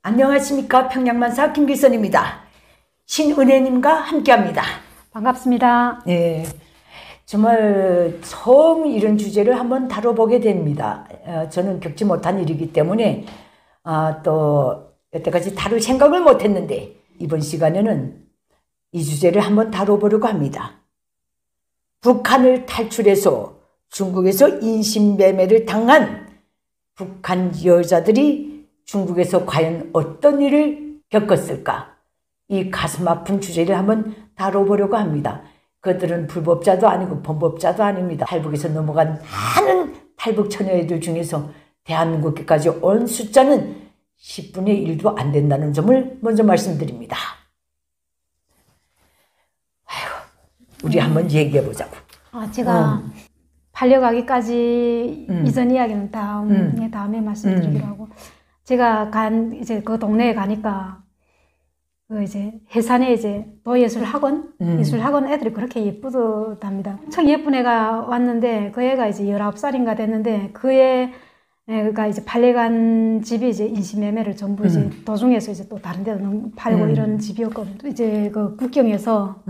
안녕하십니까. 평양만사 김길선입니다. 신은혜님과 함께합니다. 반갑습니다. 네, 정말 처음 이런 주제를 한번 다뤄보게 됩니다. 저는 겪지 못한 일이기 때문에 또 여태까지 다룰 생각을 못했는데 이번 시간에는 이 주제를 한번 다뤄보려고 합니다. 북한을 탈출해서 중국에서 인신매매를 당한 북한 여자들이 중국에서 과연 어떤 일을 겪었을까? 이 가슴 아픈 주제를 한번 다뤄보려고 합니다. 그들은 불법자도 아니고 범법자도 아닙니다. 탈북에서 넘어간 많은 탈북 처녀애들 중에서 대한민국까지 온 숫자는 10분의 1도 안 된다는 점을 먼저 말씀드립니다. 아이고, 우리 한번 얘기해보자고. 제가 팔려가기까지 이전 이야기는 다음에 말씀드리기로 하고, 제가 이제 그 동네에 가니까, 이제 해산에 이제 도예술학원, 예술학원 애들이 그렇게 예쁘답니다. 엄청 예쁜 애가 왔는데, 그 애가 이제 19살인가 됐는데, 그 애가 이제 팔려간 집이 이제 인신매매를 전부 이제 도중에서 이제 또 다른 데도 팔고 이런 집이었거든요. 이제 그 국경에서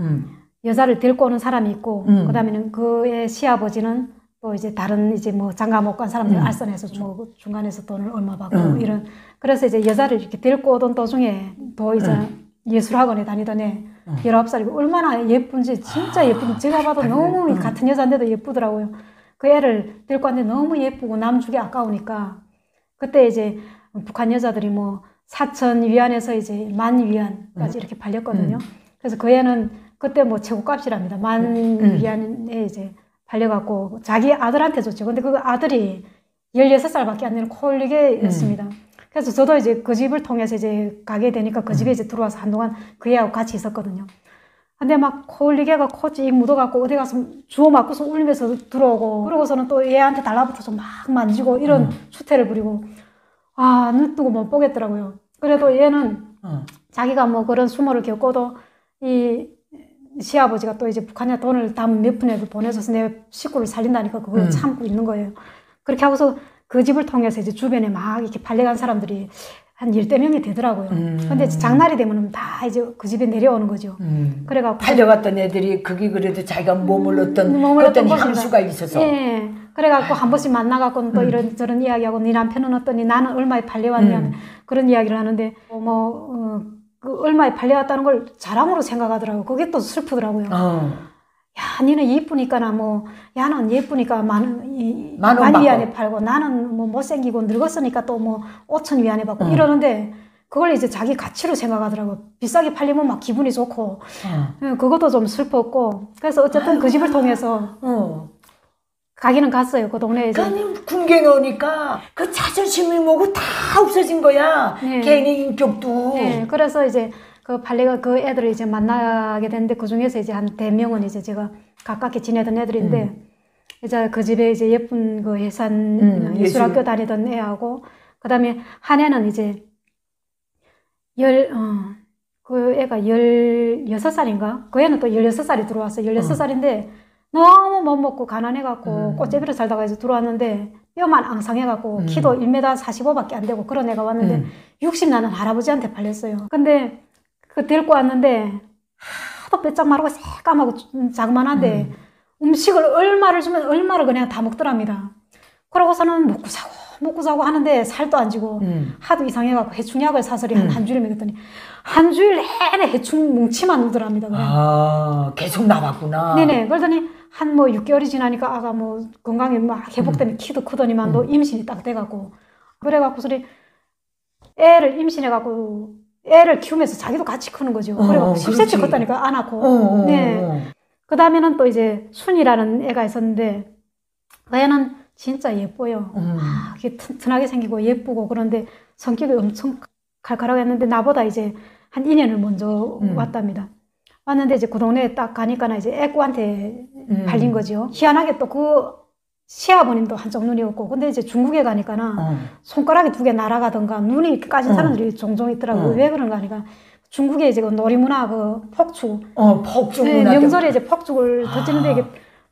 여자를 데리고 오는 사람이 있고, 그 다음에는 그의 시아버지는 또 이제 다른 이제 뭐 장가 못 간 사람들 알선해서 뭐 중간에서 돈을 얼마 받고 이런. 그래서 이제 여자를 이렇게 데리고 오던 도중에 또 이제 예술학원에 다니던 애 19살이고 얼마나 예쁜지 진짜 예쁜지 제가 봐도 너무 같은 여자인데도 예쁘더라고요. 그 애를 데리고 왔는데 너무 예쁘고 남 주기 아까우니까 그때 이제 북한 여자들이 뭐 4,000위안에서 이제 10,000위안까지 이렇게 팔렸거든요. 그래서 그 애는 그때 뭐 최고값이랍니다. 10,000위안에 이제 팔려갖고 자기 아들한테 줬죠. 근데 그 아들이 16살밖에 안 되는 콜리게였습니다. 그래서 저도 이제 그 집을 통해서 이제 가게 되니까 그 집에 이제 들어와서 한동안 그 애하고 같이 있었거든요. 근데 막 콜리게가 코 찍 묻어갖고 어디 가서 주워 맞고서 울면서 들어오고 그러고서는 또 얘한테 달라붙어서 막 만지고 이런 추태를 부리고 눈 뜨고 못 보겠더라고요. 그래도 얘는 자기가 뭐 그런 수모를 겪고도 이 시아버지가 또 이제 북한에 돈을 다 몇 푼에도 보내줘서 내 식구를 살린다니까 그걸 참고 있는 거예요. 그렇게 하고서 그 집을 통해서 이제 주변에 막 이렇게 팔려간 사람들이 한 10대 명이 되더라고요. 근데 장날이 되면 다 이제 그 집에 내려오는 거죠. 그래갖고. 팔려갔던 애들이 그게 그래도 자기가 머물렀던 어떤 향수가 있어서. 예. 그래갖고 한 번씩 만나갖고는 또 이런저런 이야기하고 네 남편은 어떠니 나는 얼마에 팔려왔냐 그런 이야기를 하는데 그 얼마에 팔려왔다는 걸 자랑으로 생각하더라고요. 그게 또 슬프더라고요. 야, 니는 예쁘니까나 뭐, 야는 예쁘니까 만 위안에 팔고, 나는 뭐 못생기고 늙었으니까 또 뭐 5,000위안에 받고 이러는데, 그걸 이제 자기 가치로 생각하더라고요. 비싸게 팔리면 막 기분이 좋고, 그것도 좀 슬펐고, 그래서 어쨌든 그 집을 통해서, 가기는 갔어요. 그 동네에서. 그러니 군계 넣으니까 그 자존심이 뭐고 다 없어진 거야. 네. 개인의 인격도. 네. 그래서 이제 그 그 애들을 이제 만나게 됐는데 그 중에서 이제 한 대명은 이제 제가 가깝게 지내던 애들인데 이제 그 집에 이제 예쁜 그 해산 예술학교 다니던 애하고 그 다음에 한 애는 이제 그 애가 16살인가? 그 애는 또 16살이 들어왔어요. 16살인데 너무 못 먹고 가난해갖고 꽃제비로 살다가 이제 들어왔는데 뼈만 앙상해갖고 키도 1m 45밖에 안 되고 그런 애가 왔는데 60 나는 할아버지한테 팔렸어요. 근데 그 데리고 왔는데 하도 빼짝 마르고 새까맣고 자그만한데 음식을 얼마를 주면 얼마를 그냥 다 먹더랍니다. 그러고서는 먹고 사고 하는데 살도 안 찌고 하도 이상해갖고 해충약을 사서리 한 주일 먹였더니 한 주일 내내 해충 뭉치만 누더랍니다. 그냥. 계속 나왔구나. 네네. 그러더니 한 뭐 6개월이 지나니까 아가 뭐 건강이 막 회복되면 키도 크더니만 또 임신이 딱 돼갖고 그래갖고 소리 애를 임신해갖고 애를 키우면서 자기도 같이 크는 거죠. 그래갖고 10cm 컸다니까 안 낳고. 네. 그 다음에는 또 이제 순이라는 애가 있었는데 그 애는 진짜 예뻐요. 이게 튼튼하게 생기고 예쁘고 그런데 성격이 엄청 칼칼하게 했는데 나보다 이제 한 2년을 먼저 왔답니다. 왔는데 이제 그 동네에 딱 가니까 이제 애꾸한테 팔린 거죠. 희한하게 또 그 시아버님도 한쪽 눈이 없고 근데 이제 중국에 가니까는 손가락이 2개 날아가던가 눈이 까진 사람들이 종종 있더라고요. 왜 그런가 하니까 중국에 이제 그 놀이문화 그 폭죽. 폭죽 네, 문화. 명절에 이제 폭죽을 던지는데 이게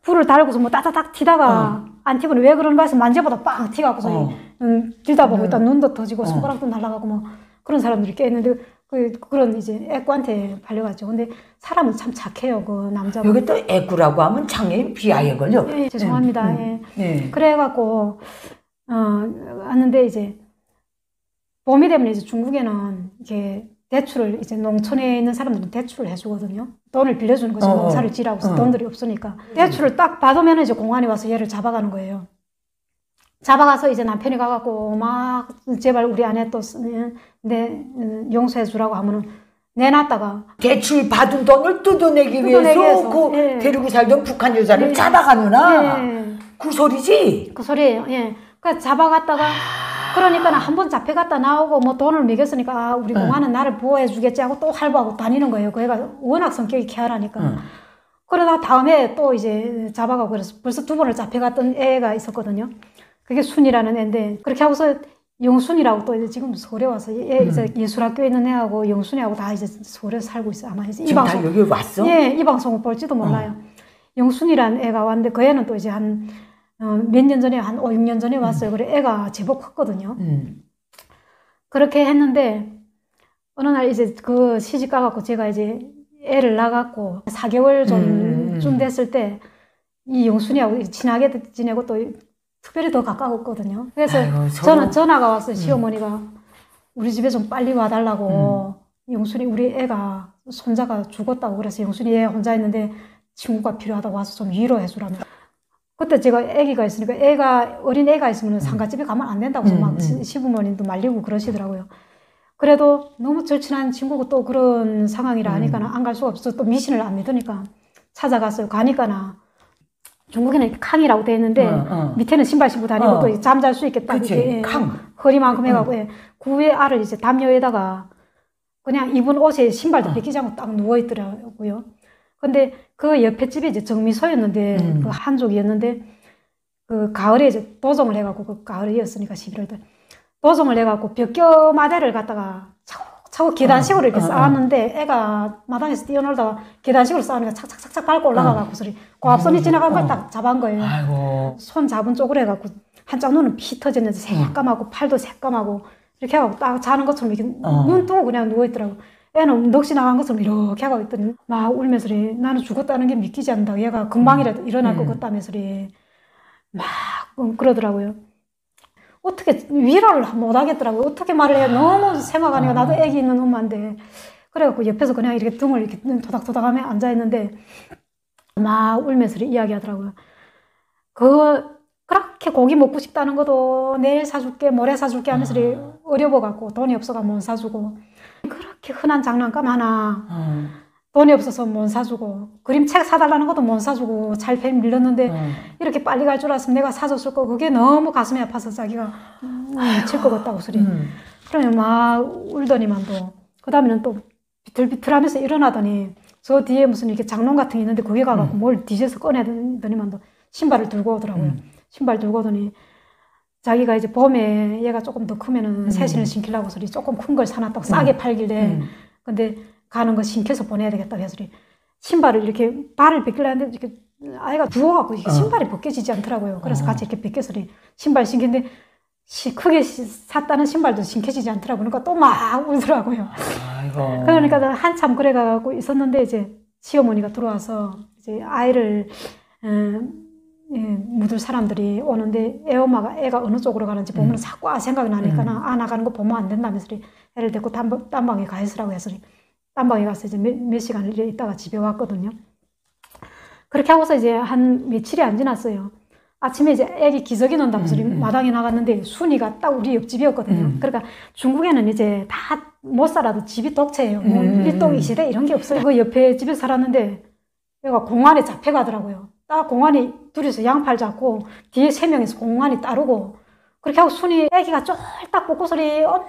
불을 달고서 뭐 따다닥 튀다가 안 튀고는 왜 그런가 해서 만져보다 빵 튀갖고서 들다 보고 일단 눈도 터지고 손가락도 날아가고 뭐 그런 사람들이 꽤 있는데 그런 이제 애꾸한테 팔려가지고. 근데 사람은 참 착해요, 그 남자가. 여기 또 애꾸라고 하면 장애인 비하에 걸려. 예, 죄송합니다. 예. 그래갖고 왔는데 이제 봄이 되면 이제 중국에는 이게 대출을 이제 농촌에 있는 사람들은 대출을 해주거든요. 돈을 빌려주는 거죠. 농사를 지라고 돈들이 없으니까. 대출을 딱 받으면 이제 공안이 와서 얘를 잡아가는 거예요. 잡아가서 이제 남편이 가갖고 막 제발 우리 아내 또 내 용서해 주라고 하면은 내놨다가 대출 받은 돈을 뜯어내기 위해서 그 예. 데리고 살던 북한 여자를 잡아가느나 예. 그 소리지. 그 소리예요. 예. 그 잡아갔다가 그러니까 한 번 잡혀갔다 나오고 뭐 돈을 매겼으니까 우리 공안은 나를 보호해 주겠지 하고 또 할부하고 다니는 거예요. 그 애가 워낙 성격이 쾌활하니까. 그러다 다음에 또 이제 잡아가고 그래서 벌써 2번을 잡혀갔던 애가 있었거든요. 그게 순이라는 애인데 그렇게 하고서 영순이라고 또 이제 지금 서울에 와서 이제 예술학교에 있는 애하고 영순이하고 다 이제 서울에 살고 있어요. 아마 이제 이 방송 다 여기 왔어? 예, 이 방송을 볼지도 몰라요. 영순이라는 애가 왔는데 그 애는 또 이제 한 몇 년 전에 한 5, 6년 전에 왔어요. 그래 애가 제법 컸거든요. 그렇게 했는데 어느 날 이제 그 시집 가갖고 제가 이제 애를 낳아갖고 4개월 좀 됐을 때 이 영순이하고 친하게 지내고 또 특별히 더 가까웠거든요. 그래서 아이고, 저는 전화가 왔어요. 시어머니가 우리 집에 좀 빨리 와달라고. 영순이 우리 애가 손자가 죽었다고. 그래서 영순이 얘 혼자 있는데 친구가 필요하다고 와서 좀 위로해 주라며. 그때 제가 애기가 있으니까 어린 애가 있으면 상가집에 가면 안 된다고 막 시부모님도 말리고 그러시더라고요. 그래도 너무 절친한 친구고 또 그런 상황이라 하니까 안 갈 수가 없어서 또 미신을 안 믿으니까 찾아갔어요. 가니까나 중국에는 캉이라고 돼 있는데 밑에는 신발 신고 다니고 또 잠잘 수 있겠다. 그치, 캉. 허리만큼 해갖고 구의 알을 이제 담요에다가 그냥 입은 옷에 신발도 벗기지 않고 딱 누워있더라고요. 근데 그 옆에 집이 이제 정미소였는데 그 한족이었는데 그 가을에 이제 도종을 해갖고 그 가을이었으니까 11월달 도종을 해갖고 벽겨 마대를 갖다가 차고 계단식으로 이렇게 쌓았는데 애가 마당에서 뛰어놀다가 계단식으로 쌓으니까 착착착착 밟고 올라가갖고 소리 고압선이 지나간 걸 딱 잡은 거예요. 아이고. 손 잡은 쪽으로 해갖고 한쪽 눈은 피 터졌는데 새까맣고 팔도 새까맣고 이렇게 하고 딱 자는 것처럼 이렇게 눈 뜨고 그냥 누워있더라고. 애는 넋이 나간 것처럼 이렇게 하고 있더니 막 울면서 그래. 나는 죽었다는 게 믿기지 않는다고. 얘가 금방이라도 일어날 것 같다면서 그래. 막 그러더라고요. 어떻게 위로를 못 하겠더라고요. 어떻게 말을 해야 너무 생각하니까 나도 애기 있는 엄마인데. 그래갖고 옆에서 그냥 이렇게 등을 이렇게 토닥토닥하며 앉아있는데 막 울면서 이야기하더라고요. 그렇게 고기 먹고 싶다는 것도 내일 사줄게 모레 사줄게 하면서 어려워갖고 돈이 없어가 못 사주고 그렇게 흔한 장난감 하나 돈이 없어서 못 사주고 그림책 사달라는 것도 못 사주고 잘패 밀렸는데 이렇게 빨리 갈 줄 알았으면 내가 사줬을 거 그게 너무 가슴이 아파서 자기가 미칠 것 같다고 소리. 그러면 막 울더니만도 그 다음에는 또 비틀비틀하면서 일어나더니 저 뒤에 무슨 이렇게 장롱 같은 게 있는데 거기 가갖고 뭘 뒤져서 꺼내더니만도 신발을 들고 오더라고요. 신발 들고 오더니 자기가 이제 봄에 얘가 조금 더 크면은 새신을 신기려고 소리 조금 큰 걸 사놨다고 싸게 팔길래 근데 가는 거 신켜서 보내야 되겠다고 해서 신발을 이렇게 발을 벗기려는데 이렇게 아이가 부어갖고 이게 신발이 벗겨지지 않더라고요. 그래서 같이 이렇게 벗겨서 신발 신기는데 크게 샀다는 신발도 신겨지지 않더라고요. 그러니까 또 막 울더라고요. 아이고. 그러니까 한참 그래가고 있었는데 이제 시어머니가 들어와서 이제 아이를 묻을 사람들이 오는데 애가 어느 쪽으로 가는지 보면 자꾸 생각이 나니까 나가는 거 보면 안 된다면서 애를 데리고 딴방에 가 있으라고 해서 딴방에 가서 이제 몇 시간을 있다가 집에 왔거든요. 그렇게 하고서 이제 한 며칠이 안 지났어요. 아침에 이제 애기 기저귀 넣는다면서 마당에 나갔는데 순이가 딱 우리 옆집이었거든요. 그러니까 중국에는 이제 다 못 살아도 집이 독채예요. 뭐 일동 이시대 이런 게 없어요. 그 옆에 집에 살았는데 얘가 공안에 잡혀가더라고요. 딱 공안이 둘이서 양팔 잡고 뒤에 3명이서 공안이 따르고 그렇게 하고 순이 애기가 쫄딱 뻗고 소리 엄마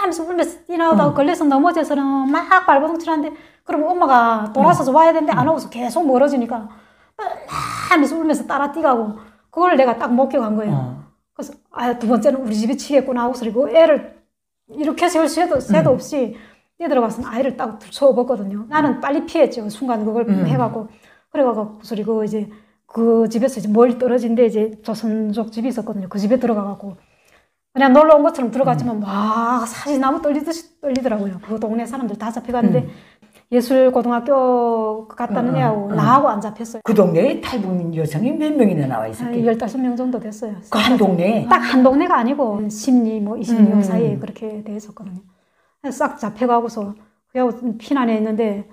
하면서 울면서 뛰어나오다가 걸려서 넘어져서는 막 발버둥치는데 그러면 엄마가 돌아서서 와야 되는데 안 오고서 계속 멀어지니까 엄마 하면서 울면서 따라 뛰가고 그걸 내가 딱 목격한 거예요. 그래서 두 번째는 우리 집에 치겠구나 하고 소리고 애를 이렇게 세울 새도 없이 뛰어들어가서 아이를 딱 쳐업었거든요. 나는 빨리 피했죠. 순간 그걸 해갖고 그래가지고 소리 이제 그 집에서 이제 멀리 떨어진데 이제 조선족 집이 있었거든요. 그 집에 들어가갖고 그냥 놀러 온 것처럼 들어갔지만 막 사지나무 떨리듯이 떨리더라고요. 그 동네 사람들 다 잡혀갔는데 예술고등학교 갔다는 애하고 나하고 안 잡혔어요. 그 동네에 탈북민 여성이 몇 명이나 나와 있었게? 15명 정도 됐어요. 그 한 동네에? 딱 한 동네가 아니고 10리 뭐 20명 사이에 그렇게 돼 있었거든요. 싹 잡혀가고서 그하고 피난해 있는데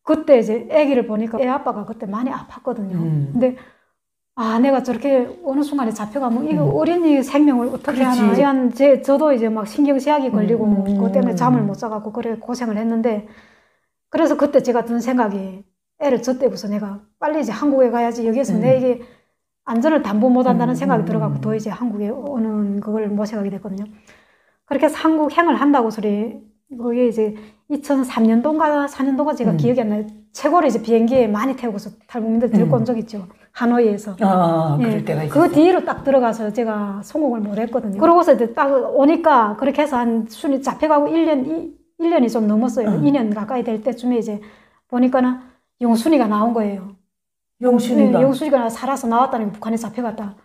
그때 이제 아기를 보니까 애 아빠가 그때 많이 아팠거든요. 근데 내가 저렇게 어느 순간에 잡혀가면 이거 어린이 생명을 어떻게 하나. 그냥 저도 이제 막 신경쇠약이 걸리고 그것 때문에 잠을 못 자갖고 그래 고생을 했는데 그래서 그때 제가 든 생각이 애를 젖대고서 내가 빨리 이제 한국에 가야지 여기에서 내게 안전을 담보 못 한다는 생각이 들어가고 더 이제 한국에 오는 그걸 모셔가게 됐거든요. 그렇게 해서 한국행을 한다고 소리 그게 이제 2003년도인가 4년도가 제가 기억이 안 나요. 최고로 이제 비행기에 많이 태우고서 탈북민들 데리고 온 적 있죠. 하노이에서. 그럴 때가 있었어. 그 뒤로 딱 들어가서 제가 성공을 못 했거든요. 그러고서 이제 딱 오니까 그렇게 해서 한 순위 잡혀가고 1년이 좀 넘었어요. 2년 가까이 될 때쯤에 이제 보니까는 용순이가 나온 거예요. 용순이가? 용순이가 살아서 나왔다는 게 북한에 잡혀갔다.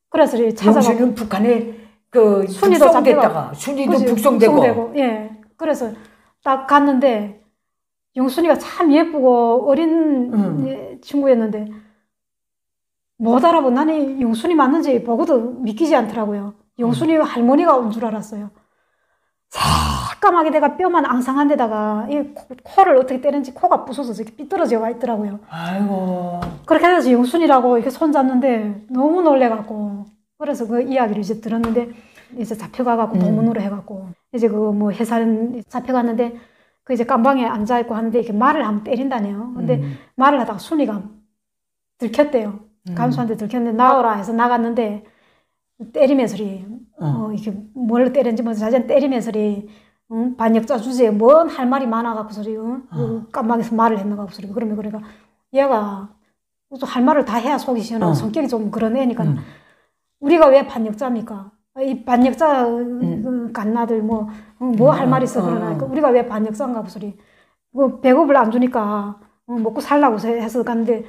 그래서 찾아가고. 용순이는 북한에 그 순이도 북송됐다가 순이도 북송되고. 예. 그래서 딱 갔는데 용순이가 참 예쁘고 어린 친구였는데 못 알아보고 나는 용순이 맞는지 보고도 믿기지 않더라고요. 용순이 할머니가 온 줄 알았어요. 새까맣게 내가 뼈만 앙상한 데다가 이 코를 어떻게 때는지 코가 부서서 이렇게 삐뚤어져 와 있더라고요. 아이고. 그렇게 해서 용순이라고 이렇게 손잡는데 너무 놀래갖고 그래서 그 이야기를 이제 들었는데 이제 잡혀가갖고 동문으로 해갖고 이제 그 뭐 해산 잡혀갔는데 그 이제 깜방에 앉아있고 하는데 이렇게 말을 하면 때린다네요. 근데 말을 하다가 순이가 들켰대요. 간수한테 들켰는데 나오라 해서 나갔는데 때리면 소리 이렇게 뭘 때렸는지 뭐 자기는 때리면 소리 반역자 주제에 뭔 할 말이 많아갖고 소리 그 깜방에서 말을 했나가 소리 그러면 그러니까 얘가 할 말을 다 해야 속이 시원하고 성격이 좀 그런 애니까 우리가 왜 반역자입니까? 이 반역자 갓나들 뭐 할 말 있어 그러나 우리가 왜 반역자인가 그 소리 뭐 배급을 안 주니까 먹고 살라고 해서 갔는데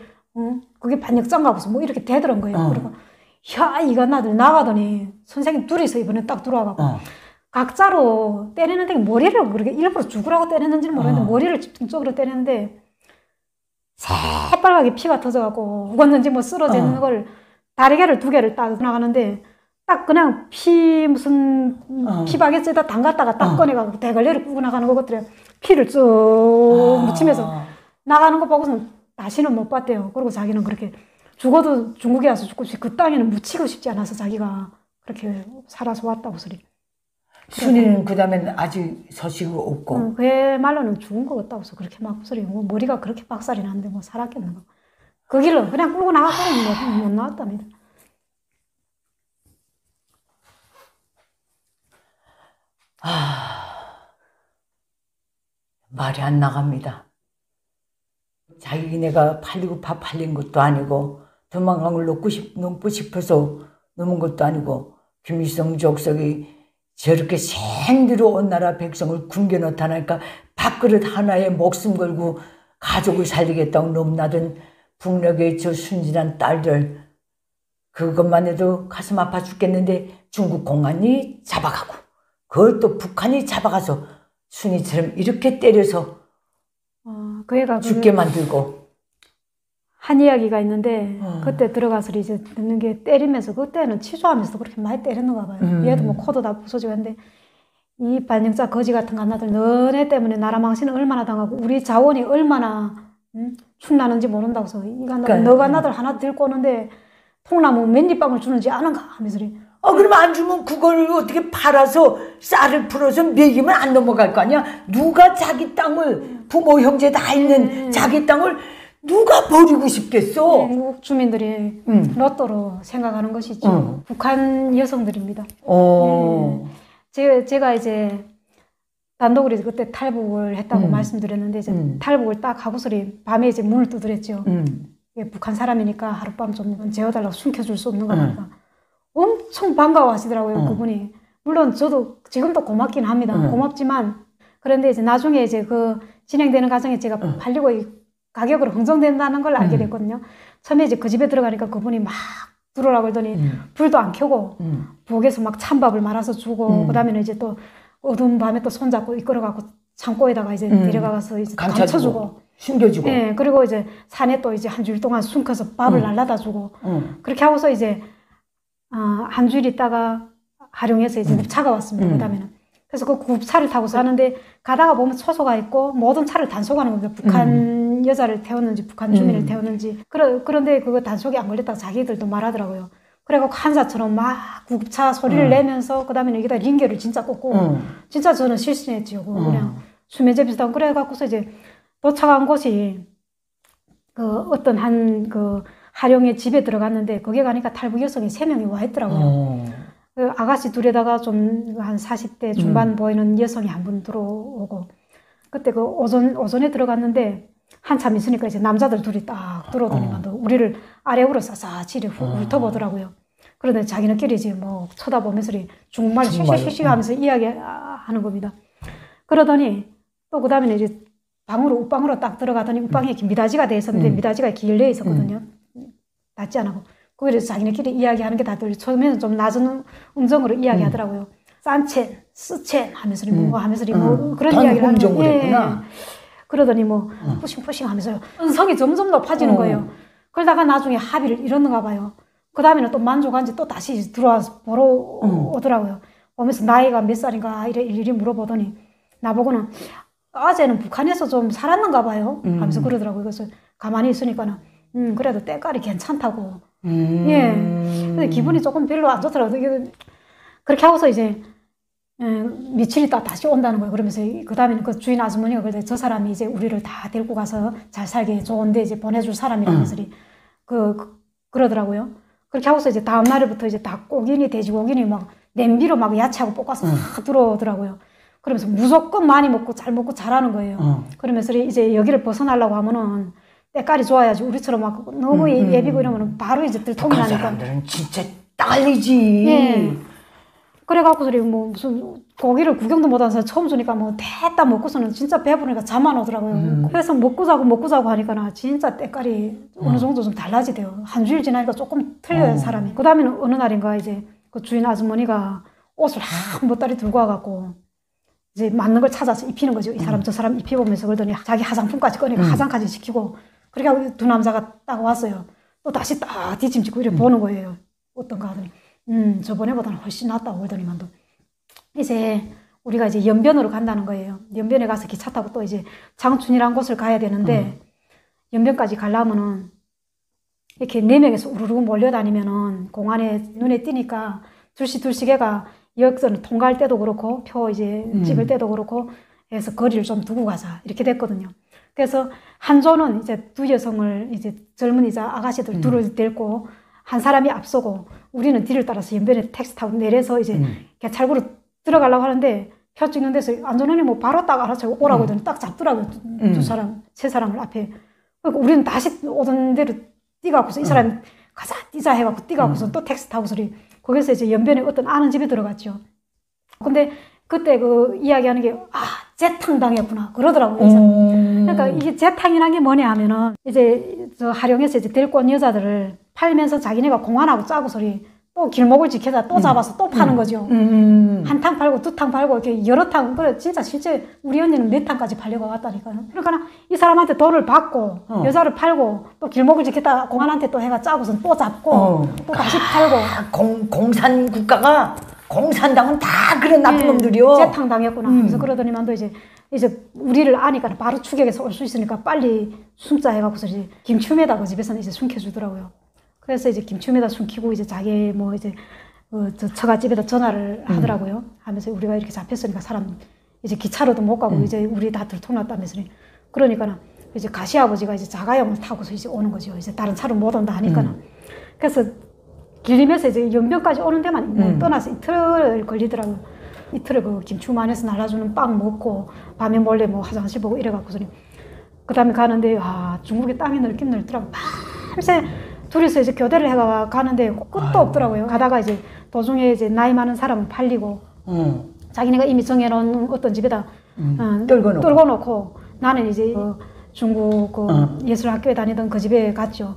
그게 반역자인가 보소 뭐 이렇게 되더란 거예요. 그리고 야 이 갓나들 나가더니 선생님 둘이서 이번에 딱 들어와갖고 각자로 때리는데 머리를 그렇게 일부러 죽으라고 때렸는지는 모르겠는데 머리를 집중적으로 때렸는데 새빨갛게 피가 터져갖고 죽었는지 뭐 쓰러지는 걸 다리개를 2개를 딱 나가는데 딱 그냥 무슨 피바게트에다 담갔다가 딱 꺼내가지고 대걸레를 꾸고 나가는 것 같더래요. 피를 쭉 묻히면서 나가는 거 보고서는 다시는 못 봤대요. 그리고 자기는 그렇게 죽어도 중국에 와서 죽고 싶지 그 땅에는 묻히고 싶지 않아서 자기가 그렇게 살아서 왔다고 소리. 순이는 그 다음엔 아직 소식이 없고. 그야말로는 죽은 것 같다고 해서 그렇게 막 소리. 뭐 머리가 그렇게 박살이 나는데 뭐 살았겠는가. 그 길로 그냥 끌고 나갔더니 못 나왔답니다. 말이 안 나갑니다. 자기네가 팔리고 밥 팔린 것도 아니고 도망강을 넘고 싶어서 넘은 것도 아니고 김일성 족속이 저렇게 생들어 온 나라 백성을 굶겨놓다 하니까 밥그릇 하나에 목숨 걸고 가족을 살리겠다고 넘나든 북녘의 저 순진한 딸들 그것만 해도 가슴 아파 죽겠는데 중국 공안이 잡아가고 그걸 또 북한이 잡아가서 순이처럼 이렇게 때려서 그 애가 죽게 만들고 한 이야기가 있는데 그때 들어가서 이제 듣는 게 때리면서 그때는 치수하면서 그렇게 많이 때렸는가 봐요. 얘도 뭐 코도 다 부서지고 했는데 이 반역자 거지 같은 갓나들 너네 때문에 나라 망신을 얼마나 당하고 우리 자원이 얼마나 축나는지 모른다고 해서 이 갓나들 너 갓나들 하나 들고 오는데 통나무 맨잎밥을 주는지 아는가 하면서 그러면 안 주면 그걸 어떻게 팔아서 쌀을 풀어서 먹이면 안 넘어갈 거 아니야? 누가 자기 땅을 부모 형제 다 있는 자기 땅을 누가 버리고 싶겠어? 한국 주민들이 로또로 생각하는 것이 있죠. 북한 여성들입니다. 제가 이제 단독으로 그때 탈북을 했다고 말씀드렸는데 이제 탈북을 딱 하고서리 밤에 이제 문을 두드렸죠. 북한 사람이니까 하룻밤 좀 재워달라고 숨겨줄 수 없는가 보니까 엄청 반가워하시더라고요. 그분이. 물론 저도 지금도 고맙긴 합니다. 고맙지만 그런데 이제 나중에 이제 그 진행되는 과정에 제가 팔리고 가격으로 흥정된다는 걸 알게 됐거든요. 처음에 이제 그 집에 들어가니까 그분이 막 들어오라고 그러더니 불도 안 켜고 부엌에서 막 찬밥을 말아서 주고 그다음에는 이제 또 어두운 밤에 또 손잡고 이끌어가고 창고에다가 이제 데려가서 이제 감춰주고 숨겨주고. 예, 그리고 이제 산에 또 이제 한 주일 동안 숨겨서 밥을 날라다 주고 그렇게 하고서 이제 한 주일 있다가 하룡에서 이제 차가 왔습니다. 그다음에는 그래서 그 구급차를 타고 가는데 가다가 보면 초소가 있고 모든 차를 단속하는 겁니다. 북한 여자를 태웠는지 북한 주민을 태웠는지 그런데 그거 단속이 안 걸렸다고 자기들도 말하더라고요. 그래갖고 한사처럼 막 구급차 소리를 내면서 그다음에 여기다 링겔을 진짜 꽂고 진짜 저는 실신했지요. 그냥 수면제 비슷한 그래갖고서 이제 도착한 곳이 그 어떤 그 하룡의 집에 들어갔는데 거기에 가니까 탈북 여성이 3명이 와 있더라고요. 그 아가씨 둘에다가 좀 한 40대 중반 보이는 여성이 한 분 들어오고 그때 그 오전에 들어갔는데 한참 있으니까 이제 남자들 둘이 딱 들어오더니만 우리를 아래로 샅샅이 훑어보더라고요. 그런데 자기네끼리 이제 뭐 쳐다보면서 중국말 쉬쉬쉬쉬 하면서 이야기하는 겁니다. 그러더니 또 그 다음에는 이제 옷방으로 딱 들어가더니 옷방에 미닫이가 돼 있었는데 미닫이가 길려 있었거든요. 닫지 안 하고. 그래서 자기네끼리 이야기하는 게 다들 처음에는 좀 낮은 음정으로 이야기하더라고요. 싼첸, 스첸 하면서 뭐 하면서 뭐 그런 이야기를 하는 거예요. 예. 그러더니 뭐 푸싱푸싱 하면서 음성이 점점 높아지는 거예요. 그러다가 나중에 합의를 이뤘는가 봐요. 그 다음에는 또 만족한지 또 다시 들어와서 보러 오더라고요. 오면서 나이가 몇 살인가 일일이 물어보더니 나보고는 어제는 북한에서 좀 살았는가 봐요. 하면서 그러더라고요. 그래서 가만히 있으니까는 그래도 때깔이 괜찮다고. 예. 근데 기분이 조금 별로 안 좋더라고요. 그렇게 하고서 이제 며칠 있다 다시 온다는 거예요. 그러면서 그 다음에는 그 주인 아주머니가 그래서 저 사람이 이제 우리를 다 데리고 가서 잘 살게 좋은데 이제 보내줄 사람이라면서 그러더라고요. 그렇게 하고서 이제 다음 날부터 이제 닭고기니 돼지고기니 막 냄비로 막 야채하고 볶아서 막 들어오더라고요. 그러면서 무조건 많이 먹고 잘 먹고 잘하는 거예요. 그러면서 이제 여기를 벗어나려고 하면은 때깔이 좋아야지 우리처럼 막 너무 예비고 이러면은 바로 이제 들통이 나니까. 사람들은 진짜 딸리지. 예. 그래갖고 뭐 무슨 고기를 구경도 못한 사람 처음 주니까 뭐 대따 먹고서는 진짜 배부르니까 잠 안 오더라고요. 그래서 먹고 자고 하니까 진짜 때깔이 어느 정도 좀 달라지대요. 한 주일 지나니까 조금 틀려요, 사람이. 그 다음에는 어느 날인가 이제 그 주인 아주머니가 옷을 한 보따리 들고 와갖고 이제 맞는 걸 찾아서 입히는 거죠. 이 사람 저 사람 입혀보면서 그러더니 자기 화장품까지 꺼내고 화장까지 시키고 그렇게 하고 두 남자가 딱 왔어요. 또 다시 딱 뒤짐지고 이렇게 보는 거예요. 어떤가 하더니 저번에보다는 훨씬 낫다고 그러더니만도 이제 우리가 이제 연변으로 간다는 거예요. 연변에 가서 기차 타고 또 이제 장춘이라는 곳을 가야 되는데 연변까지 가려면은 이렇게 4명에서 우르르 몰려다니면은 공안에 눈에 띄니까 둘씩 애가 여기서는 통과할 때도 그렇고 표 이제 찍을 때도 그렇고 해서 거리를 좀 두고 가자 이렇게 됐거든요. 그래서 한 조는 이제 두 여성을 이제 젊은이자 아가씨들 둘을 데리고 한 사람이 앞서고 우리는 뒤를 따라서 연변에 택시 타고 내려서 이제 개찰구로 들어가려고 하는데 표 찍는 데서 안전원이 뭐 바로 딱 알아서 오라고 하더니 딱 잡더라고요. 세 사람을 앞에. 그러니까 우리는 다시 오던 대로 뛰가고서 이 사람이 가자 뛰자 해갖고 뛰가고서 또 택시 타고서 거기서 이제 연변에 어떤 아는 집에 들어갔죠. 근데 그때 그 이야기하는 게 재탕 당했구나 그러더라고요. 그러니까 이게 재탕이라는 게 뭐냐 하면은 이제 저 하룡에서 이제 데리고 온 여자들을 팔면서 자기네가 공안하고 짜고 또 길목을 지켜다 또 잡아서 또 파는 거죠. 한 탕 팔고 두 탕 팔고 이렇게 여러 탕. 그래 진짜 실제 우리 언니는 4탕까지 팔려고 왔다니까요. 그러니까 이 사람한테 돈을 받고 여자를 팔고 또 길목을 지켰다 공안한테 또 해가 짜고서 또 잡고 또 다시 팔고. 공산 국가가 공산당은 다 그런 나쁜 놈들이요. 재탕 당했구나. 그래서 그러더니만도 이제 우리를 아니까 바로 추격해서 올 수 있으니까 빨리 숨자 해갖고서 이제 김춤에다 그 집에서는 이제 숨겨주더라고요. 그래서 이제 김춤에다 숨기고 이제 자기 뭐 이제 저 처갓집에다 전화를 하더라고요. 하면서 우리가 이렇게 잡혔으니까 사람 이제 기차로도 못 가고 이제 우리 다 들통났다면서 그러니까는 이제 가시아버지가 이제 자가용을 타고서 이제 오는 거죠. 이제 다른 차로 못 온다 하니까는. 그래서 길림에서 이제 연변까지 오는 데만 떠나서 이틀 걸리더라고요. 이틀을 그 김춤 안에서 날라주는 빵 먹고 밤에 몰래 뭐 화장실 보고 이래갖고서는 그 다음에 가는데 중국의 땅이 넓긴 넓더라고요. 밤새 둘이서 이제 교대를 해가 가는데 끝도 없더라고요. 가다가 이제 도중에 이제 나이 많은 사람은 팔리고 자기네가 이미 정해놓은 어떤 집에다 떨궈 놓고 나는 이제 중국 예술학교에 다니던 그 집에 갔죠.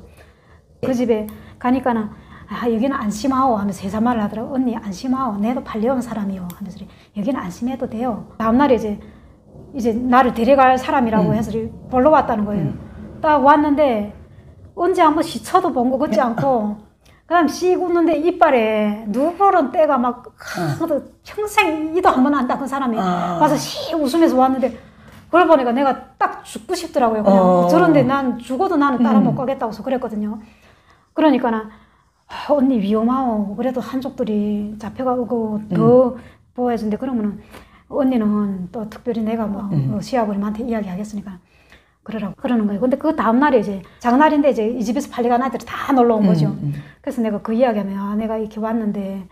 그 집에 가니까는 아, 여기는 안심하오 하면서 회사말을 하더라고. 언니 안심하오. 내도 팔려온 사람이요. 하면서 여기는 안심해도 돼요. 다음날에 이제 나를 데려갈 사람이라고 해서 보러 왔다는 거예요. 딱 왔는데 언제 한번 시쳐도 본 거 같지 않고 그 다음 씩 웃는데 이빨에 누런 때가 막 평생 이도 한 번 안 닦은 사람이 와서 씩 웃으면서 왔는데 그걸 보니까 내가 딱 죽고 싶더라고요. 그냥 저런데 난 죽어도 나는 따라 못 가겠다고 해서 그랬거든요. 그러니까 언니 위험하오. 그래도 한족들이 잡혀가고 더 보호해준대. 그러면은 언니는 또 특별히 내가 뭐 시아버님한테 이야기하겠으니까 그러라고 그러는 거예요. 근데 그 다음날에 이제 장날인데 이제 이 집에서 팔려간 아이들이 다 놀러 온 거죠. 그래서 내가 그 이야기하면 아, 내가 이렇게 왔는데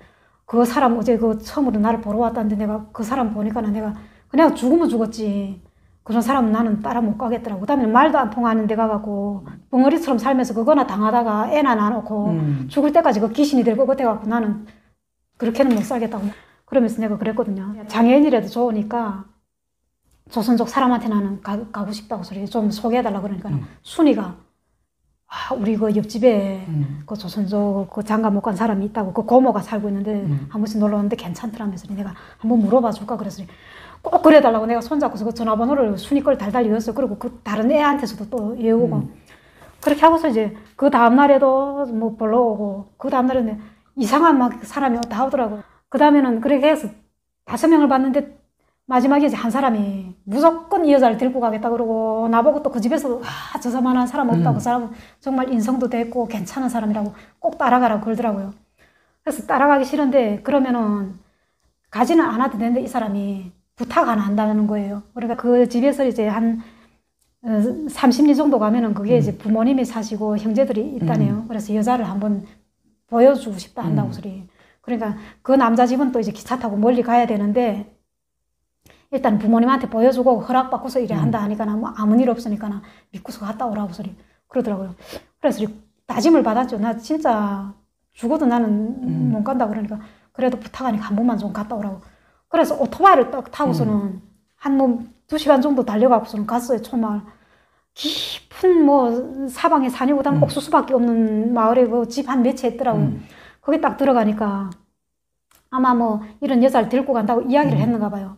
그 사람 어제 그 처음으로 나를 보러 왔다는데 내가 그 사람 보니까 내가 그냥 죽으면 죽었지. 그런 사람은 나는 따라 못 가겠더라고. 그다음에 말도 안 통하는 데 가갖고 벙어리처럼 살면서 그거나 당하다가 애나 낳아놓고 죽을 때까지 그 귀신이 될 것 같아갖고 나는 그렇게는 못 살겠다고. 그러면서 내가 그랬거든요. 장애인이라도 좋으니까 조선족 사람한테 나는 가고 싶다고 소리 좀 소개해달라고 그러니까 순이가 아, 우리 그 옆집에 그 조선족 그 장가 못 간 사람이 있다고 그 고모가 살고 있는데 한 번씩 놀러 오는데 괜찮더라면서 내가 한번 물어봐 줄까 그래서 꼭 그래달라고 내가 손잡고서 그 전화번호를 순이 걸 달달 외웠어. 그리고 그 다른 애한테서도 또 외우고 그렇게 하고서 이제 그 다음날에도 뭐 보러 오고 그 다음날에는 이상한 막 사람이 다 오더라고요. 그 다음에는 그렇게 해서 5명을 봤는데 마지막에 이제 한 사람이 무조건 이 여자를 데리고 가겠다 그러고 나보고 또 그 집에서도 아, 저 사람한 사람 없다고 그 사람은 정말 인성도 됐고 괜찮은 사람이라고 꼭 따라가라고 그러더라고요. 그래서 따라가기 싫은데 그러면은 가지는 않아도 되는데 이 사람이 부탁 안 한다는 거예요. 그러니까 그 집에서 이제 한 30리 정도 가면은 그게 이제 부모님이 사시고 형제들이 있다네요. 그래서 여자를 한번 보여주고 싶다 한다고 소리. 그러니까 그 남자 집은 또 이제 기차 타고 멀리 가야 되는데 일단 부모님한테 보여주고 허락받고서 이래 한다 하니까 뭐 아무 일 없으니까 믿고서 갔다 오라고 소리 그러더라고요. 그래서 다짐을 받았죠. 나 진짜 죽어도 나는 못 간다 그러니까 그래도 부탁하니까 한 번만 좀 갔다 오라고. 그래서 오토바이를 딱 타고서는 한 뭐 2시간 정도 달려가고서는 갔어요. 정말 깊은 뭐 사방에 산이고 다 옥수수밖에 없는 마을에 그 집 한 몇 채 있더라고요. 거기 딱 들어가니까 아마 뭐 이런 여자를 데리고 간다고 이야기를 했는가 봐요.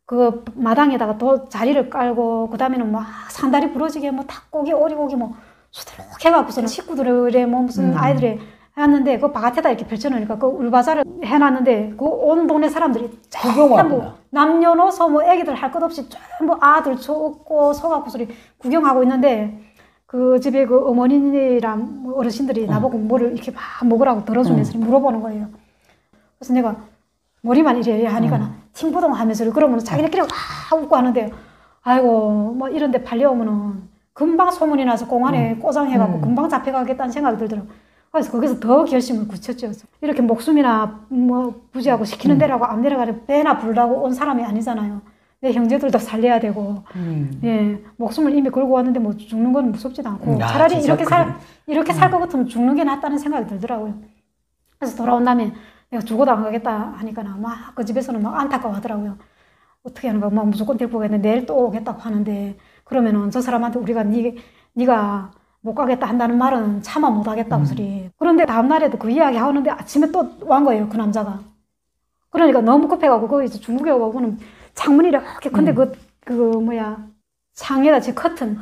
그 마당에다가 또 자리를 깔고 그 다음에는 막 상다리 부러지게 뭐 닭고기 오리고기 뭐 수두룩 해갖고서는 식구들의 뭐 무슨 아이들이 해놨는데 그 바깥에다 이렇게 펼쳐놓으니까 그 울바자를 해놨는데 그 온 동네 사람들이 전부 남녀노소 뭐 애기들 할 것 없이 전부 아들 쫓고 서갖고서 구경하고 있는데 그 집에 그 어머니랑 어르신들이 나보고 뭐를 이렇게 막 먹으라고 들어주면서 물어보는 거예요. 그래서 내가 머리만 이래 하니까 팅부동 하면서 그러면 자기네끼리 와 웃고 하는데 아이고 뭐 이런 데 팔려오면은 금방 소문이 나서 공안에 꼬장해갖고 금방 잡혀가겠다는 생각이 들더라고요. 그래서 거기서 더 결심을 굳혔죠. 이렇게 목숨이나 뭐 부지하고 시키는 대로하고 안 내려가려 배나 부르라고 온 사람이 아니잖아요. 내 형제들도 살려야 되고 예 목숨을 이미 걸고 왔는데 뭐 죽는 건 무섭지도 않고 차라리 이렇게 살 것 같으면 죽는 게 낫다는 생각이 들더라고요. 그래서 돌아온 다음에 내가 죽어도 안 가겠다 하니까 막 그 집에서는 막 안타까워하더라고요. 어떻게 하는 거야? 막 무조건 데리고 가겠는데 내일 또 오겠다고 하는데 그러면은 저 사람한테 우리가 네가 못 가겠다 한다는 말은 차마 못 하겠다고 소리. 그런데 다음 날에도 그 이야기 하는데 아침에 또 완 거예요. 그 남자가. 그러니까 너무 급해가고 그 이제 중국에 오고는 창문이 이렇게 근데 그 뭐야 창에다 제 커튼을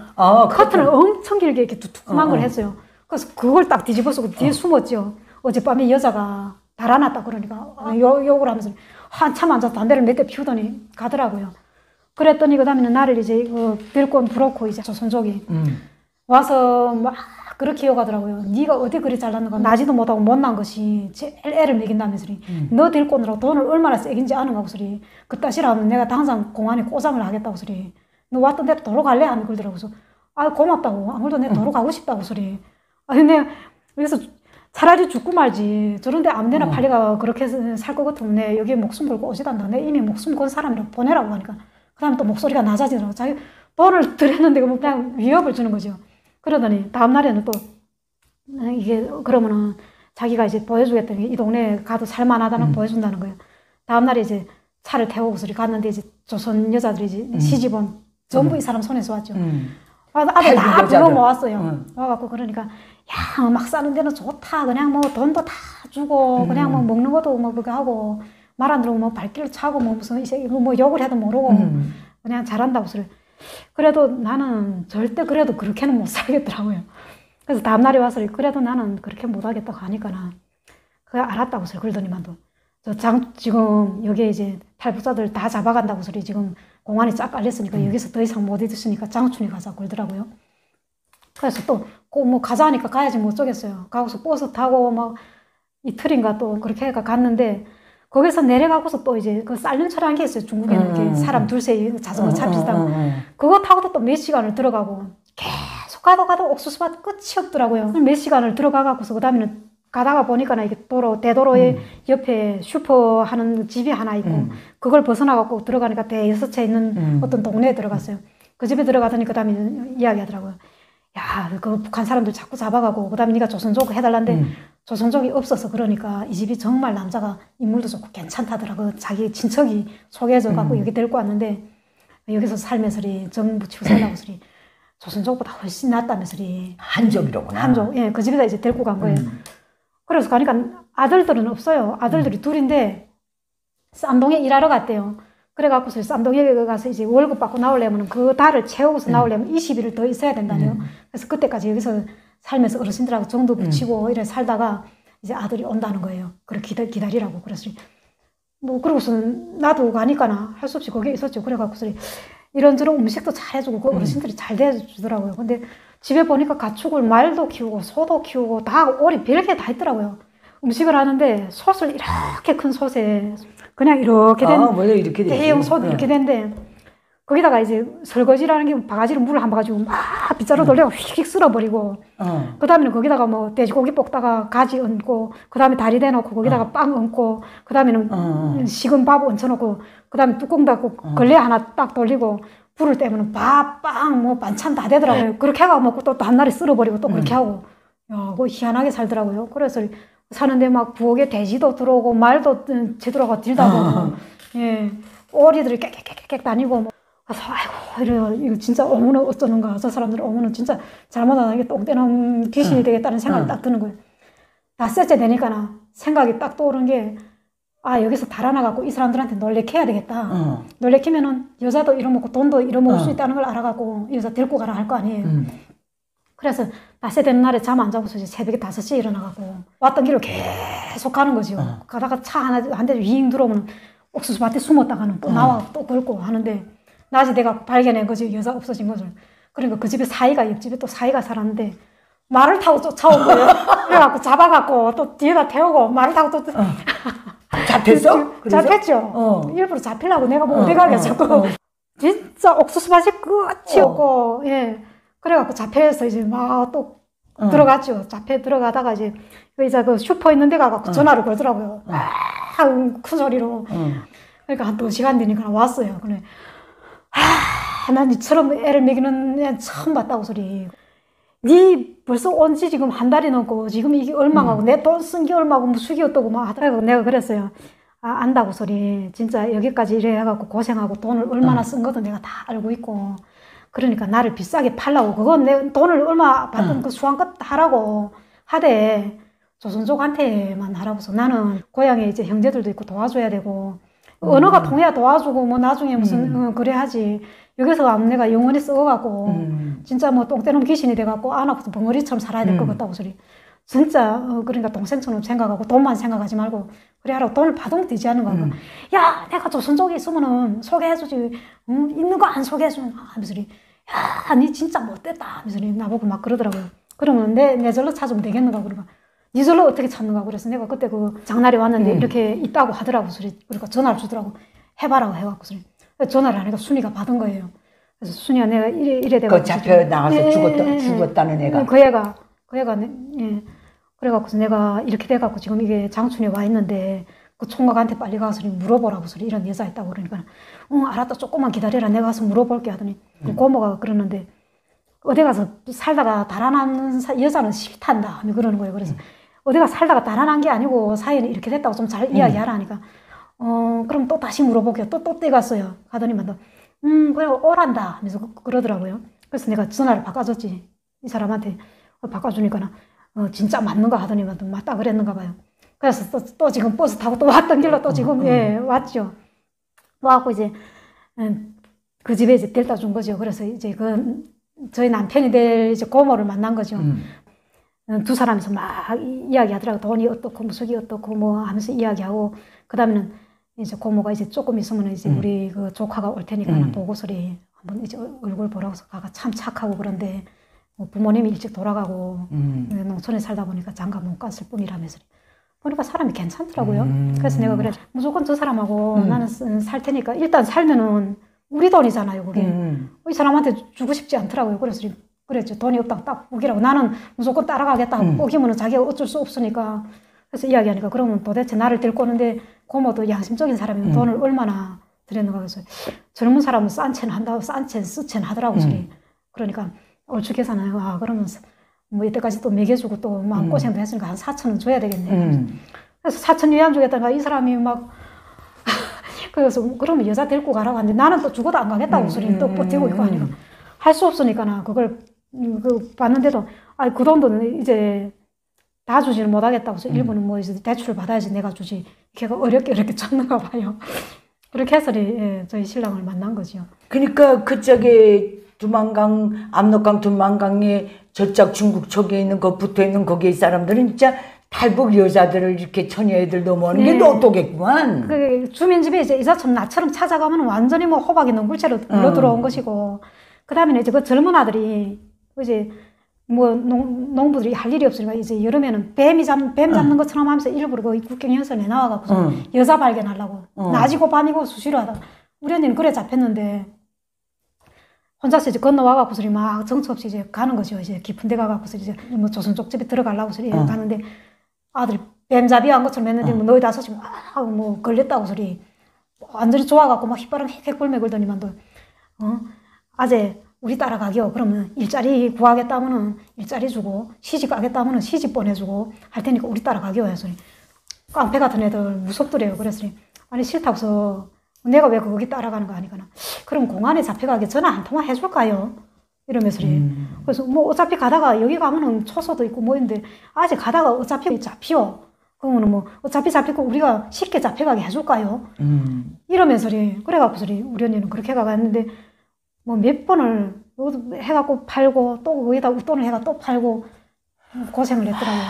엄청 길게 이렇게 두툼한 걸 했어요. 그래서 그걸 딱 뒤집어서 뒤에 숨었죠. 어젯밤에 여자가 달아났다 그러니까 욕을 하면서 한참 앉아서 담배를 몇 대 피우더니 가더라고요. 그랬더니 그 다음에는 나를 이제 들고 부럽고 이제 조선족이 와서 막 그렇게 욕하더라고요. 네가 어디 그리 잘났는가 나지도 못하고 못난 것이 제일 애를 먹인다면서 너 데리고 오느라고 돈을 얼마나 세긴지 아는가 소리. 그따시라 하면 내가 당장 공안에 꼬장을 하겠다고 소리. 너 왔던 대로 도로 갈래? 하면 그러더라고요. 아 고맙다고 아무래도 내가 도로 가고 싶다고 소리. 아니 내가 그래서 차라리 죽고 말지. 저런데 아무데나 팔려가 그렇게 살 것 같으면 내 여기에 목숨 걸고 오지단다. 내 이미 목숨 건 사람이라고 보내라고 하니까 그 다음에 또 목소리가 낮아지더라고. 자기 돈을 드렸는데 그냥 위협을 주는 거죠. 그러더니 다음 날에는 또 이게 그러면은 자기가 이제 보여주겠다는 게 이 동네에 가도 살만하다는 보여준다는 거예요. 다음 날에 이제 차를 태우고서 갔는데 이제 조선 여자들이 이제 시집온 전부 이 사람 손에서 왔죠. 아들 다 불러 모았어요. 응. 와갖고 그러니까 야, 막 사는 데는 좋다. 그냥 뭐 돈도 다 주고 그냥 뭐 먹는 것도 뭐 그거 하고 말 안 들으면 뭐 발길을 차고 뭐 무슨 이제 뭐 욕을 해도 모르고 그냥 잘한다고 소리. 그래도 나는 절대 그래도 그렇게는 못 살겠더라고요. 그래서 다음날에 와서 그래도 나는 그렇게 못 하겠다고 하니까는 그래 알았다고 소리. 그러더니만도 지금 여기에 이제 탈북자들 다 잡아간다고 소리. 지금 공안이 쫙 깔렸으니까 여기서 더 이상 못 있으니까 장춘에 가자고 그러더라고요. 그래서 또 뭐 가자 하니까 가야지 뭐 어쩌겠어요. 가고서 버스 타고 막 이틀인가 또 그렇게 해가 갔는데 거기서 내려가고서 또 이제 그 쌀륜차라는 게 있어요. 중국에는 이렇게 사람 둘세 자전거 차 비슷한 그거 타고도 또 몇 시간을 들어가고 계속 가도 옥수수밭 끝이 없더라고요. 몇 시간을 들어가고서 그 다음에는 가다가 보니까 이게 대도로의 옆에 슈퍼 하는 집이 하나 있고 그걸 벗어나갖고 들어가니까 대여섯 채 있는 어떤 동네에 들어갔어요. 그 집에 들어가더니 그 다음에 이야기하더라고요. 야, 그 북한 사람들 자꾸 잡아가고 그 다음에 네가 조선족 해달라는데 조선족이 없어서 그러니까 이 집이 정말 남자가 인물도 좋고 괜찮다더라고. 자기 친척이 소개해줘갖고 여기 데리고 왔는데 여기서 살면서리 정 붙이고 살라고 소리. 조선족보다 훨씬 낫다면서리. 한족이로구나. 한족. 예, 그 집에다 이제 데리고 간 거예요. 그래서 가니까 아들들은 없어요. 아들들이 둘인데 쌈동에 일하러 갔대요. 그래갖고서 쌈동에 가서 이제 월급 받고 나오려면 그 달을 채우고서 나오려면 20일을 더 있어야 된다네요. 그래서 그때까지 여기서 살면서 어르신들하고 정도 붙이고 이래 살다가 이제 아들이 온다는 거예요. 그렇게 기다리라고. 그래서 뭐 그러고서 나도 가니까나 할 수 없이 거기에 있었죠. 그래갖고서 이런저런 음식도 잘 해주고 그 어르신들이 잘 대해주더라고요. 근데 집에 보니까 가축을 말도 키우고 소도 키우고 다 오리 별게 다 있더라고요. 음식을 하는데 솥을 이렇게 큰 솥에 그냥 이렇게 된 원래 이렇게 대형 솥 이렇게 된데 거기다가 이제 설거지라는 게 바가지로 물을 한 바가지고 막 빗자루 돌려고 휙휙 쓸어버리고 그 다음에는 거기다가 뭐 돼지고기 볶다가 가지 얹고 그 다음에 다리 대놓고 거기다가 빵 얹고 그 다음에는 식은 밥 얹혀놓고 그 다음에 뚜껑 닫고 걸레 하나 딱 돌리고 불을 떼면 밥, 빵, 뭐 반찬 다 되더라고요. 그렇게 해가 먹고 또 한날에 쓸어버리고 또 그렇게 하고 야, 그거 희한하게 살더라고요. 그래서 사는데 막 부엌에 돼지도 들어오고 말도 제대로가 들다 보고 예, 오리들이 깨깨깨깨 다니고 뭐. 그래서 아이고 이거 진짜 어머는 어쩌는가. 저 사람들 어머는 진짜 잘못 안 하게 똥떼는 귀신이 되겠다는 생각이 딱 드는 거예요. 닷새째 되니까 생각이 딱 떠오른 게 아 여기서 달아나갖고 이 사람들한테 놀래켜야 되겠다. 놀래키면은 여자도 잃어먹고 돈도 잃어먹을 수 있다는 걸 알아갖고 이 여자 데리고 가라 할 거 아니에요. 그래서 닷새 되는 날에 잠 안 자고서 이제 새벽에 5시에 일어나갖고 왔던 길을 계속 가는 거죠. 가다가 차 한 대 윙 들어오면 옥수수밭에 숨었다가는 또 나와 또 긁고 하는데 낮이 돼갖고 발견한 거지. 여자 없어진 것을. 그러니까 그 집에 사이가 옆집에 또 사이가 살았는데 말을 타고 쫓아온 거예요. 그래갖고 잡아갖고 또 뒤에다 태우고 말을 타고 또 잡혔어? 잡혔죠. 일부러 잡히려고 내가 뭐 어디 가게 자꾸 진짜 옥수수밭이 끝이 없고 예. 그래갖고 잡혀서 이제 막 또 들어갔죠. 잡혀 들어가다가 이제 그 슈퍼 있는 데 가갖고 전화를 걸더라고요. 큰 소리로. 그러니까 한 2시간 되니까 왔어요. 그래. 난 니처럼 애를 먹이는 애 처음 봤다고 소리. 니 벌써 온 지 지금 한 달이 넘고 지금 이게 얼마고 내 돈 쓴 게 얼마고 뭐 수기 어떠고 막 하더라고. 내가 그랬어요. 아, 안다고 소리. 진짜 여기까지 이래 해갖고 고생하고 돈을 얼마나 쓴 것도 내가 다 알고 있고. 그러니까 나를 비싸게 팔라고 그건 내 돈을 얼마 받던 그 수완껏 하라고 하되 조선족한테만 하라고서 나는 고향에 이제 형제들도 있고 도와줘야 되고 언어가 통해야 도와주고 뭐 나중에 무슨 그래야지. 여기서 내가 영원히 썩어갖고 진짜 뭐 똥떼놈 귀신이 돼갖고 안 하고서 벙어리처럼 살아야 될 것 같다고 소리. 진짜 그러니까 동생처럼 생각하고 돈만 생각하지 말고 그래 하라고. 돈을 받으면 되지 않는 거고. 야 내가 조선족에 있으면은 소개해주지. 있는 거 안 소개해주면 하면서 야 니 진짜 못됐다 하면서 나보고 막 그러더라고요. 그러면 내 절로 찾으면 되겠는가 그러면 니 절로 어떻게 찾는가. 그래서 내가 그때 그 장날이 왔는데 이렇게 있다고 하더라고 소리. 그러니까 전화를 주더라고. 해봐라고 해갖고 소리. 전화를 하니까 순이가 받은 거예요. 그래서 순이가 내가 이래 돼가지고. 그 잡혀 나가서 죽었다는 애가. 그 애가 예. 그래갖고 내가 이렇게 돼갖고 지금 이게 장춘에 와 있는데 그 총각한테 빨리 가서 물어보라고 소리. 이런 여자 있다고 그러니까 알았다 조금만 기다려라. 내가 가서 물어볼게 하더니 그 고모가 그러는데 어디 가서 살다가 달아나는 여자는 싫단다 그러는 거예요. 그래서 어디가 살다가 달아난 게 아니고 사이는 이렇게 됐다고 좀 잘 이야기하라 하니까 그럼 또 다시 물어볼게요. 또 떼갔어요. 가더니만 그래 오란다 하면서 그러더라고요. 그래서 내가 전화를 바꿔줬지. 이 사람한테 바꿔주니까 진짜 맞는가 하더니만 또 맞다 그랬는가 봐요. 그래서 또 지금 버스 타고 또 왔던 길로 또 지금 예, 왔죠. 와갖고 이제 그 집에 이제 데려다 준 거죠. 그래서 이제 저희 남편이 될 이제 고모를 만난 거죠. 두 사람이서 막 이야기하더라고. 돈이 어떻고 무속이 어떻고 뭐 하면서 이야기하고 그 다음에는 이제 고모가 이제 조금 있으면 이제 우리 그 조카가 올 테니까 보고서리 한번 이제 얼굴 보라고 해서 가가 참 착하고 그런데 뭐 부모님이 일찍 돌아가고 농촌에 살다 보니까 장가 못 갔을 뿐이라면서 보니까 사람이 괜찮더라고요. 그래서 내가 그래 무조건 저 사람하고 나는 살 테니까 일단 살면은 우리 돈이잖아요 그게. 이 사람한테 주고 싶지 않더라고요. 그래서 그랬죠. 돈이 없다고 딱 포기라고. 나는 무조건 따라가겠다고 포기면은 자기가 어쩔 수 없으니까. 그래서 이야기하니까 그러면 도대체 나를 데리고 오는데 고모도 양심적인 사람이면 돈을 얼마나 드렸는가. 그래서 젊은 사람은 싼 채는 한다고 싼 채는 쓰채는 하더라고. 그러니까 얼추 계산하고 그러면 뭐 이때까지 또 먹여주고 또 마음고생도 했으니까 한 4,000원 줘야 되겠네. 그래서 4,000원 왜 안 주겠다가 이 사람이 막 그래서 그러면 여자 데리고 가라고 하는데 나는 또 죽어도 안 가겠다고 소리를 또 버티고 있고 하니까 할 수 없으니까 그걸 봤는데도 그 돈도 이제 다 주지는 못하겠다고 해서 일부는 뭐 이제 대출을 받아야지 내가 주지. 걔가 어렵게 쳤는가 봐요. 그렇게 해서 저희 신랑을 만난 거죠. 그러니까 그쪽에 두만강, 압록강 두만강에 저쪽 중국 쪽에 있는 거 붙어 있는 거기에 사람들은 진짜 탈북 여자들을 이렇게 처녀애들 넘어오는 게 너또겠구만. 그 주민집에 이제 이사처럼 나처럼 찾아가면 완전히 뭐 호박이 농굴채로 물러 들어온 것이고, 그 다음에는 이제 그 젊은 아들이 이제 뭐 농부들이 할 일이 없으니까 이제 여름에는 뱀 잡는 것처럼 하면서 일부러 그 국경연설에 나와갖고 여자 발견하려고 낮이고 밤이고 수시로 하다가 우리 언니는 그래 잡혔는데 혼자서 이제 건너와갖고 소리 막 정처 없이 이제 가는 거죠. 이제 깊은 데 가갖고서 이제 뭐 조선족 집에 들어가려고 소리 가는데 아들이 뱀잡이 한 것처럼 했는데 뭐 너희 다섯이 뭐 걸렸다고 소리 완전히 좋아갖고 막 휘바람 헥헥 불며 걸더니만 또 아재 우리 따라가기요. 그러면 일자리 구하겠다면은 일자리 주고 시집 가겠다면은 시집 보내주고 할 테니까 우리 따라가기요. 해서 깡패 같은 애들 무섭더래요. 그래서 아니 싫다고 해서 내가 왜 거기 따라가는 거 아니거나. 그럼 공안에 잡혀가게 전화 한 통화 해줄까요? 이러면서 그래서 뭐 어차피 가다가 여기 가면은 초소도 있고 뭐 있는데 아직 가다가 어차피 잡히요. 그러면은 뭐 어차피 잡히고 우리가 쉽게 잡혀가게 해줄까요? 이러면서 그래갖고 우리 언니는 그렇게 가갔는데 뭐 몇 번을 해갖고 팔고 또 거기다 웃돈을 해가 또 팔고 고생을 했더라고요.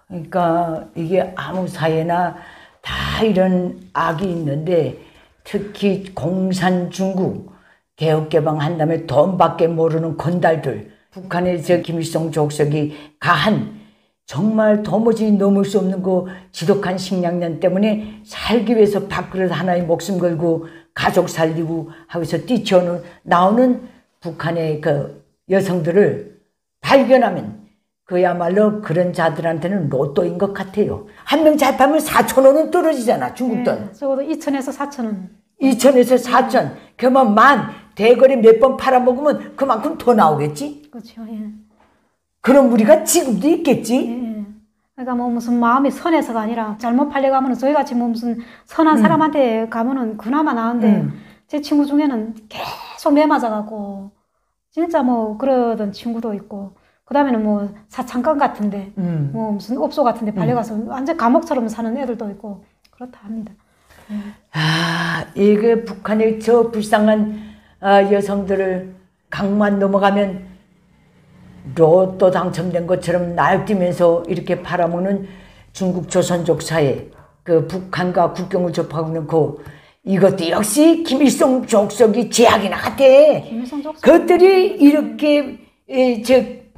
그러니까 이게 아무 사회나 다 이런 악이 있는데 특히 공산 중국 개혁개방한 다음에 돈밖에 모르는 건달들, 북한의 저 김일성 족속이 가한 정말 도무지 넘을 수 없는 그 지독한 식량난 때문에 살기 위해서 밥그릇 하나에 목숨 걸고 가족 살리고 하고서 뛰쳐나오는 북한의 그 여성들을 발견하면 그야말로 그런 자들한테는 로또인 것 같아요. 한 명 잘 팔면 4,000원은 떨어지잖아, 중국 돈. 네, 적어도 2,000에서 4,000원. 2,000에서 4,000. 그러면 대거리 몇 번 팔아먹으면 그만큼 더 나오겠지? 그렇죠, 예. 그럼 우리가 지금도 있겠지? 예. 그러니까 뭐 무슨 마음이 선해서가 아니라 잘못 팔려가면은 저희같이 뭐 무슨 선한 사람한테 가면은 그나마 나은데 제 친구 중에는 계속 매 맞아갖고 진짜 뭐 그러던 친구도 있고 그 다음에는 뭐 사창간 같은데 뭐 무슨 업소 같은데 팔려가서 완전 감옥처럼 사는 애들도 있고 그렇다 합니다. 이게 북한의 저 불쌍한 여성들을 강만 넘어가면 로또 당첨된 것처럼 날뛰면서 이렇게 팔아먹는 중국 조선족 사회, 그 북한과 국경을 접하고 있는 이것도 역시 김일성 족속이 제약이나 같아. 그것들이 이렇게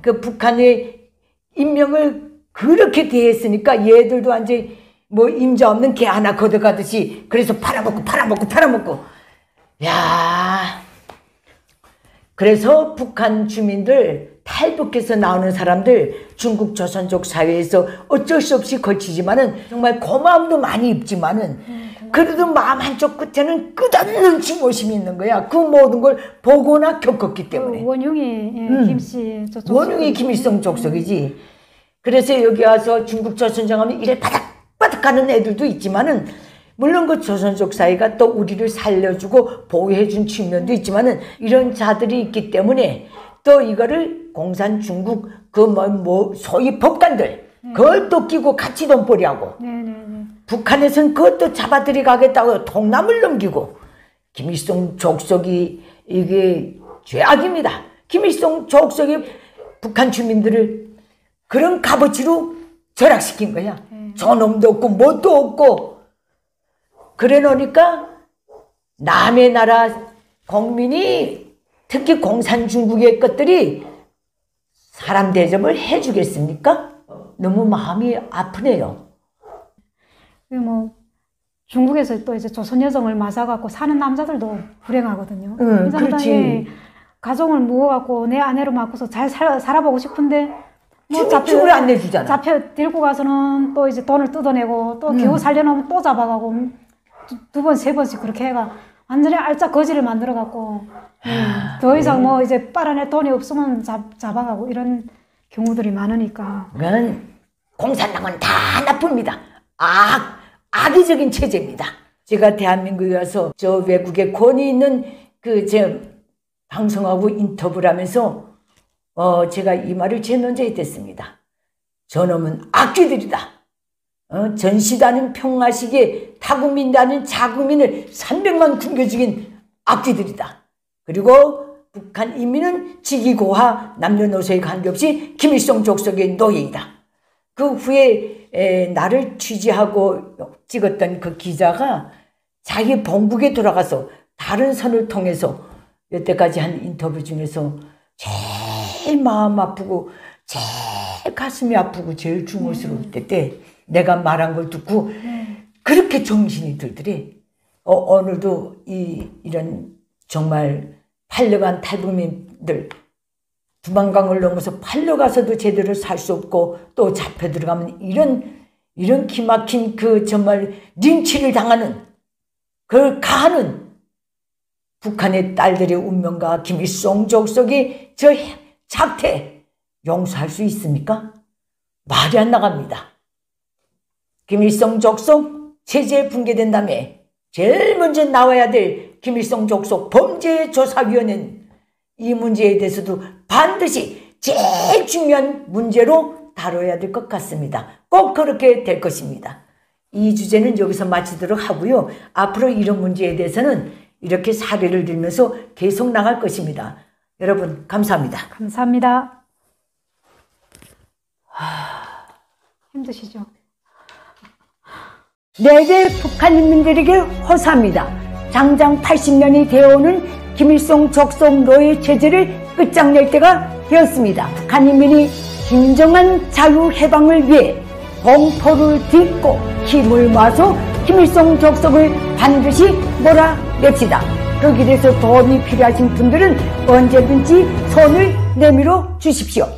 그 북한의 인명을 그렇게 대했으니까 얘들도 완전 뭐 임자 없는 개 하나 걷어가듯이 그래서 팔아먹고. 야, 그래서 북한 주민들 탈북해서 나오는 사람들 중국 조선족 사회에서 어쩔 수 없이 걸치지만은 정말 고마움도 많이 입지만은 그래도 마음 한쪽 끝에는 끝없는 증오심이 있는 거야. 그 모든 걸 보거나 겪었기 때문에. 원흉이 김씨 원흉이 김일성 족속이지. 그래서 여기 와서 중국 조선정하면 이래 바닥바닥 가는 애들도 있지만은 물론 그 조선족 사회가 또 우리를 살려주고 보호해준 측면도 있지만은 이런 자들이 있기 때문에 또 이거를 공산 중국 소위 법관들 그걸 또 끼고 같이 돈벌이하고 북한에서는 그것도 잡아들이가겠다고 통남을 넘기고 김일성 족속이 이게 죄악입니다. 김일성 족속이 북한 주민들을 그런 값어치로 절약시킨 거야. 저놈도 없고 뭣도 없고 그래 놓으니까 남의 나라 국민이 특히 공산 중국의 것들이 사람 대접을 해주겠습니까? 너무 마음이 아프네요. 뭐 중국에서 또 이제 조선 여성을 맞아갖고 사는 남자들도 불행하거든요. 이 사람이 가정을 모아갖고 내 아내로 맡고서 잘 살아보고 싶은데 뭐 집을 안 내주잖아. 잡혀 들고 가서는 또 이제 돈을 뜯어내고 또 겨우 살려놓으면 또 잡아가고 두 번, 세 번씩 그렇게 해가 완전히 알짜 거지를 만들어갖고 더 이상 뭐 이제 빨아낼 돈이 없으면 잡아가고 이런 경우들이 많으니까. 그건 공산당은 다 나쁩니다. 악의적인 체제입니다. 제가 대한민국에 와서 저 외국에 권위 있는 방송하고 인터뷰를 하면서 제가 이 말을 제명제에 댔습니다. 저놈은 악귀들이다. 전시다는 평화시기에 타국민다는 자국민을 300만 굶겨 죽인 악귀들이다. 그리고 북한 인민은 직위고하 남녀노소에 관계없이 김일성 족속의 노예이다. 그 후에 나를 취재하고 찍었던 그 기자가 자기 본국에 돌아가서 다른 선을 통해서 여태까지 한 인터뷰 중에서 제일 마음 아프고 제일 가슴이 아프고 제일 중얼스러울 때 내가 말한 걸 듣고 그렇게 정신이 들더래. 오늘도 이런 정말 팔려간 탈북민들 두만강을 넘어서 팔려가서도 제대로 살 수 없고 또 잡혀 들어가면 이런 기막힌 정말 린치를 당하는 그걸 가하는 북한의 딸들의 운명과 김일성 족속의 저 착태 용서할 수 있습니까? 말이 안 나갑니다. 김일성 족속 체제 붕괴된 다음에 제일 먼저 나와야 될 김일성 족속 범죄조사위원회는 이 문제에 대해서도 반드시 제일 중요한 문제로 다뤄야 될 것 같습니다. 꼭 그렇게 될 것입니다. 이 주제는 여기서 마치도록 하고요. 앞으로 이런 문제에 대해서는 이렇게 사례를 들면서 계속 나갈 것입니다. 여러분 감사합니다. 감사합니다. 힘드시죠? 내게 북한 인민들에게 호소합니다. 장장 80년이 되어오는 김일성 족속 노예 체제를 끝장낼 때가 되었습니다. 북한 인민이 진정한 자유해방을 위해 공포를 딛고 힘을 모아서 김일성 족속을 반드시 몰아냅시다. 그 길에서 도움이 필요하신 분들은 언제든지 손을 내밀어 주십시오.